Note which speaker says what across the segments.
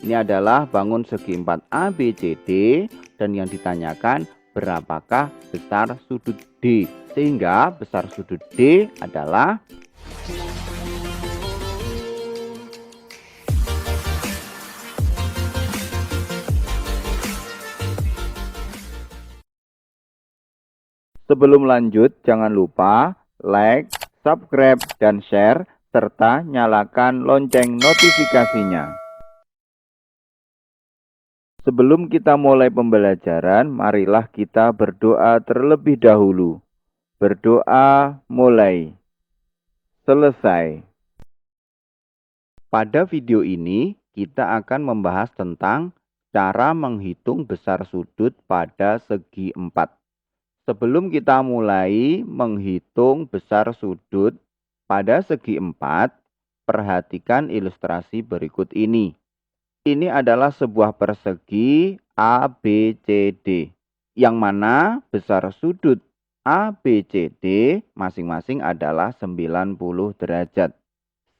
Speaker 1: Ini adalah bangun segi 4 ABCD dan yang ditanyakan berapakah besar sudut D. Sehingga besar sudut D adalah sebelum lanjut, jangan lupa like, subscribe, dan share, serta nyalakan lonceng notifikasinya. Sebelum kita mulai pembelajaran, marilah kita berdoa terlebih dahulu. Berdoa mulai. Selesai. Pada video ini, kita akan membahas tentang cara menghitung besar sudut pada segi 4. Sebelum kita mulai menghitung besar sudut pada segi 4, perhatikan ilustrasi berikut ini. Ini adalah sebuah persegi ABCD, yang mana besar sudut ABCD masing-masing adalah 90 derajat.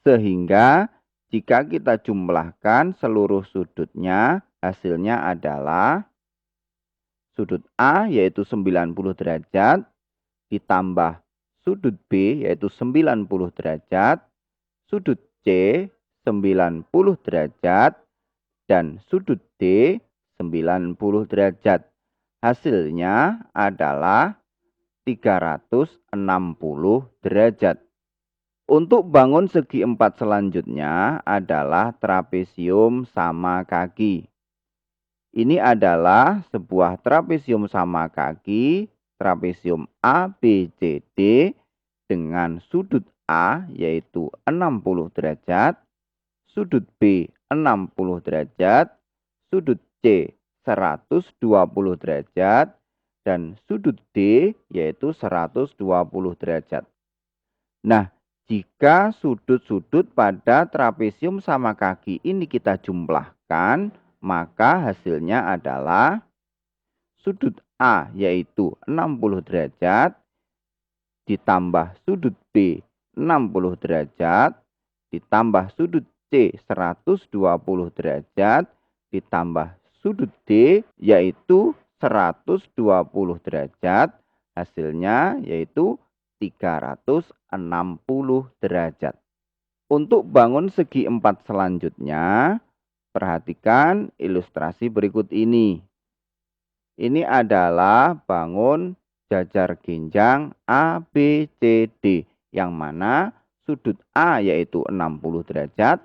Speaker 1: Sehingga jika kita jumlahkan seluruh sudutnya, hasilnya adalah sudut A yaitu 90 derajat, ditambah sudut B yaitu 90 derajat, sudut C 90 derajat, dan sudut D 90 derajat. Hasilnya adalah 360 derajat. Untuk bangun segi 4 selanjutnya adalah trapesium sama kaki. Ini adalah sebuah trapesium sama kaki, trapesium ABCD dengan sudut A yaitu 60 derajat, sudut B 60 derajat, sudut C 120 derajat, dan sudut D yaitu 120 derajat. Nah, jika sudut-sudut pada trapesium sama kaki ini kita jumlahkan, maka hasilnya adalah sudut A yaitu 60 derajat, ditambah sudut B 60 derajat, ditambah sudut C 120 derajat, ditambah sudut D yaitu 120 derajat, hasilnya yaitu 360 derajat. Untuk bangun segi 4 selanjutnya, perhatikan ilustrasi berikut ini. Ini adalah bangun jajar genjang ABCD, yang mana sudut A yaitu 60 derajat,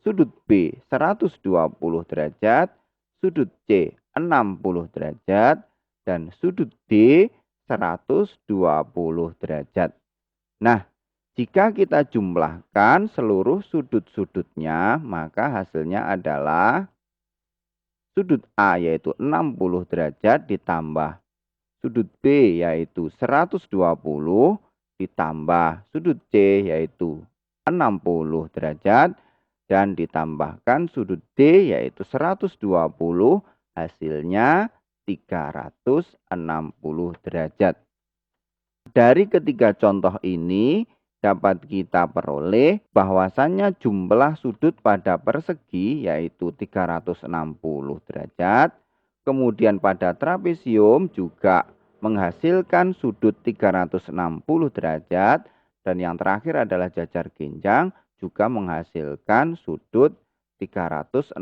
Speaker 1: sudut B 120 derajat, sudut C 60 derajat, dan sudut D 120 derajat. Nah, jika kita jumlahkan seluruh sudut-sudutnya, maka hasilnya adalah sudut A yaitu 60 derajat ditambah sudut B yaitu 120 ditambah sudut C yaitu 60 derajat dan ditambahkan sudut D yaitu 120, hasilnya 360 derajat. Dari ketiga contoh ini dapat kita peroleh bahwasannya jumlah sudut pada persegi yaitu 360 derajat. Kemudian pada trapesium juga menghasilkan sudut 360 derajat. Dan yang terakhir adalah jajar genjang juga menghasilkan sudut 360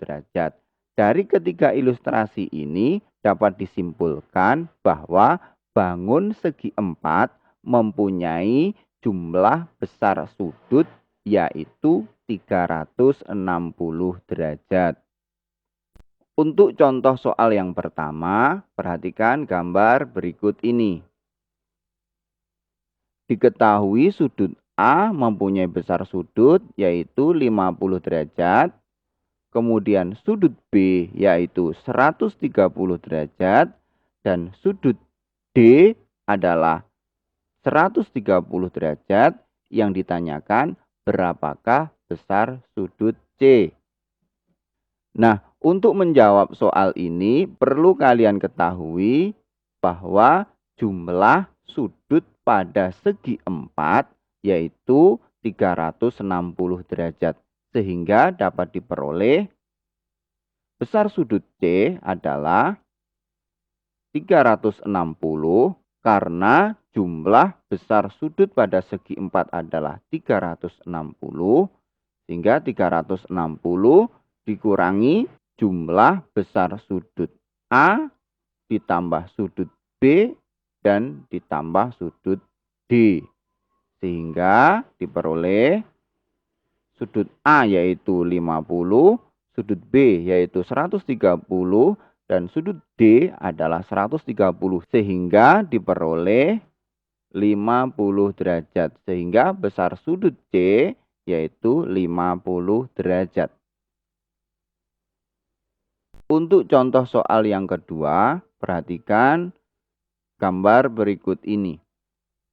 Speaker 1: derajat. Dari ketiga ilustrasi ini dapat disimpulkan bahwa bangun segi 4 mempunyai jumlah besar sudut yaitu 360 derajat. Untuk contoh soal yang pertama, perhatikan gambar berikut ini. Diketahui sudut A mempunyai besar sudut yaitu 50 derajat. Kemudian sudut B yaitu 130 derajat. Dan sudut D adalah 130 derajat. Yang ditanyakan berapakah besar sudut C. Nah, untuk menjawab soal ini perlu kalian ketahui bahwa jumlah sudut pada segi 4 yaitu 360 derajat. Sehingga dapat diperoleh besar sudut C adalah 360 karena jumlah besar sudut pada segi 4 adalah 360, sehingga 360 dikurangi jumlah besar sudut A ditambah sudut B dan ditambah sudut D, sehingga diperoleh sudut A yaitu 50, sudut B yaitu 130, dan sudut D adalah 130, sehingga diperoleh 50 derajat, sehingga besar sudut C yaitu 50 derajat. Untuk contoh soal yang kedua, perhatikan gambar berikut ini.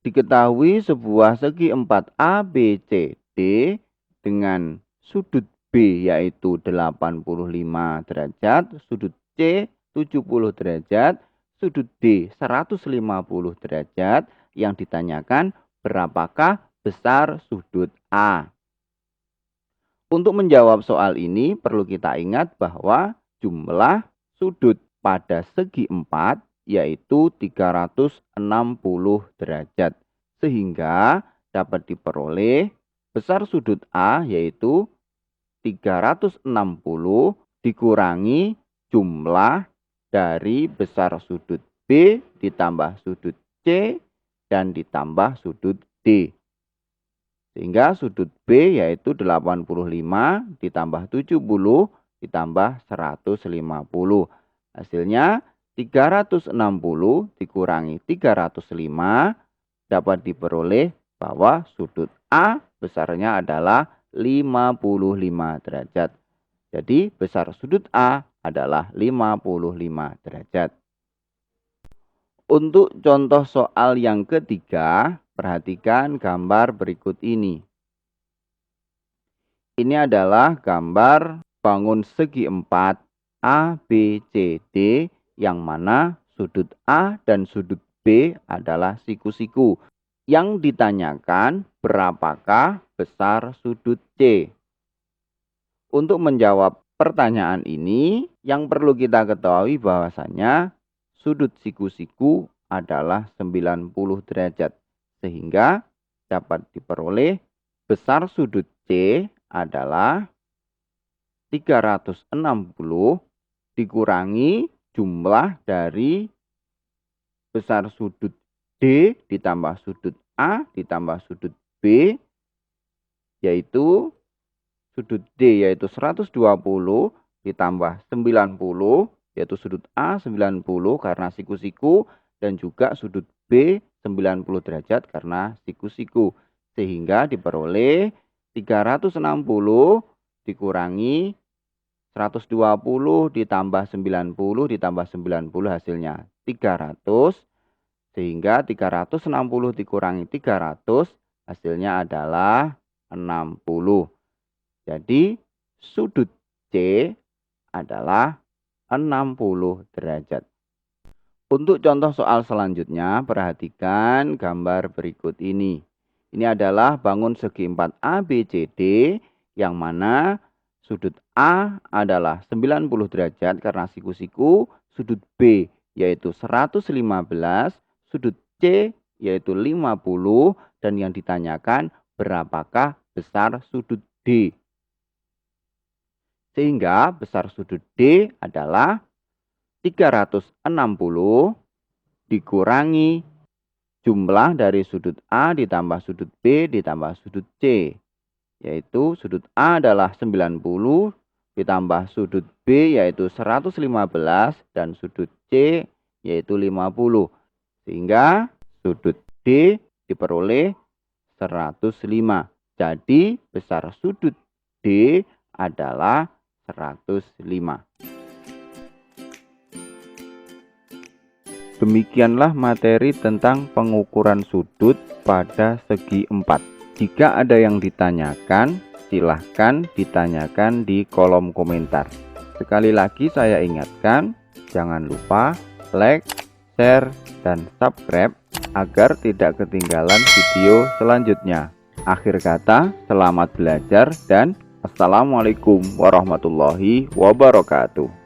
Speaker 1: Diketahui sebuah segi 4 ABCD dengan sudut B yaitu 85 derajat, sudut C 70 derajat, sudut D 150 derajat. Yang ditanyakan berapakah besar sudut A. Untuk menjawab soal ini perlu kita ingat bahwa jumlah sudut pada segi 4 yaitu 360 derajat, sehingga dapat diperoleh besar sudut A yaitu 360 dikurangi jumlah dari besar sudut B ditambah sudut C dan ditambah sudut D. Sehingga sudut B yaitu 85 ditambah 70 ditambah 150. Hasilnya 360 dikurangi 305 dapat diperoleh bahwa sudut A besarnya adalah 55 derajat. Jadi besar sudut A adalah 55 derajat. Untuk contoh soal yang ketiga, perhatikan gambar berikut ini. Ini adalah gambar bangun segi 4 ABCD yang mana sudut A dan sudut B adalah siku-siku. Yang ditanyakan berapakah besar sudut C. Untuk menjawab pertanyaan ini, yang perlu kita ketahui bahwasanya sudut siku-siku adalah 90 derajat, sehingga dapat diperoleh besar sudut C adalah 360 dikurangi jumlah dari besar sudut D ditambah sudut A ditambah sudut B, yaitu sudut D yaitu 120 ditambah 90, yaitu sudut A 90 karena siku-siku, dan juga sudut B 90 derajat karena siku-siku. Sehingga diperoleh 360 dikurangi 120 ditambah 90 ditambah 90 hasilnya 300. Sehingga 360 dikurangi 300 hasilnya adalah 60. Jadi sudut C adalah 60 derajat. Untuk contoh soal selanjutnya, perhatikan gambar berikut ini. Ini adalah bangun segi 4 ABCD yang mana sudut A adalah 90 derajat karena siku-siku, sudut B yaitu 115, sudut C yaitu 50, dan yang ditanyakan berapakah besar sudut D. Sehingga besar sudut D adalah 360 dikurangi jumlah dari sudut A ditambah sudut B ditambah sudut C. Yaitu sudut A adalah 90 ditambah sudut B yaitu 115 dan sudut C yaitu 50. Sehingga sudut D diperoleh 105. Jadi besar sudut D adalah 105. Demikianlah materi tentang pengukuran sudut pada segi 4. Jika ada yang ditanyakan, silahkan ditanyakan di kolom komentar. Sekali lagi saya ingatkan, jangan lupa like, share, dan subscribe agar tidak ketinggalan video selanjutnya. Akhir kata, selamat belajar dan Assalamualaikum warahmatullahi wabarakatuh.